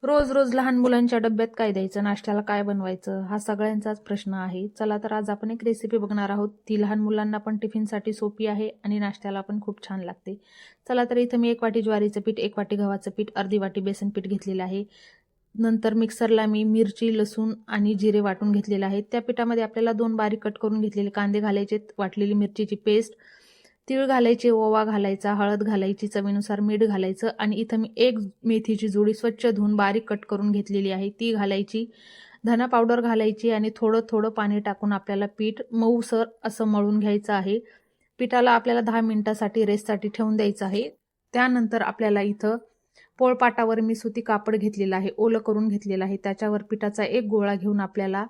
रोज रोज लहान मुलांच्या डब्यात काय द्यायचं, नाश्त्याला काय बनवायचं, हा सगळ्यांचाच प्रश्न आहे. चला तर आज आपण एक रेसिपी बघणार आहोत. ती लहान मुलांना पण टिफिनसाठी सोपी आहे आणि नाश्त्याला पण खूप छान लागते. चला तर इथं मी 1 वाटी ज्वारीचं पीठ, 1 वाटी गव्हाचं पीठ, अर्धी वाटी बेसन पीठ घेतलेलं आहे. नंतर मिक्सरला मी मिरची, लसूण आणि जिरे वाटून घेतलेलं आहे. त्या पिठामध्ये आपल्याला 2 बारीक कट करून घेतलेले कांदे घालायचे, वाटलेली मिरचीची पेस्ट, तीळ घालायचे, ओवा घालायचा, हळद घालायची, चवीनुसार मीठ घालायचं आणि इथं मी एक मेथीची जुडी स्वच्छ धुवून बारीक कट करून घेतलेली आहे ती घालायची. धना पावडर घालायची आणि थोडं थोडं पाणी टाकून आपल्याला पीठ मऊसर असं मळून घ्यायचं आहे. पिठाला आपल्याला 10 मिनिटासाठी रेस्टसाठी ठेवून द्यायचं आहे. त्यानंतर आपल्याला इथं पोळपाटावर मी सुती कापड घेतलेलं आहे, ओलं करून घेतलेलं आहे. त्याच्यावर पिठाचा एक गोळा घेऊन आपल्याला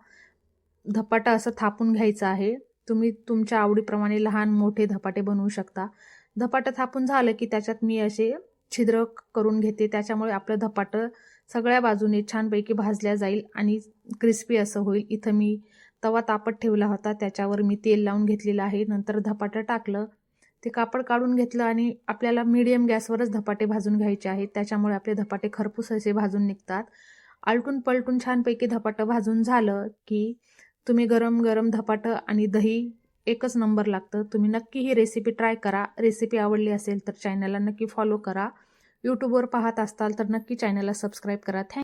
धपाटा असं थापून घ्यायचं आहे. तुम्ही तुमच्या आवडीप्रमाणे लहान मोठे धपाटे बनवू शकता. धपाटं थापून झालं की त्याच्यात मी असे छिद्र करून घेते. त्याच्यामुळे आपलं धपाटं सगळ्या बाजूने छानपैकी भाजल्या जाईल आणि क्रिस्पी असं होईल. इथं मी तवा तापत ठेवला होता, त्याच्यावर मी तेल लावून घेतलेलं आहे. नंतर धपाटं टाकलं, ते कापड काढून घेतलं आणि आपल्याला मीडियम गॅसवरच धपाटे भाजून घ्यायचे आहेत. त्याच्यामुळे आपले धपाटे खरपूस असे भाजून निघतात. आलटून पलटून छानपैकी धपाटं भाजून झालं की तुम्ही गरम गरम धपाटं आणि दही एकच नंबर लागतं. तुम्ही नक्की ही रेसिपी ट्राय करा. रेसिपी आवडली असेल तर चॅनलला नक्की फॉलो करा. यूट्यूबवर पाहत असाल तर नक्की चॅनलला सबस्क्राईब करा.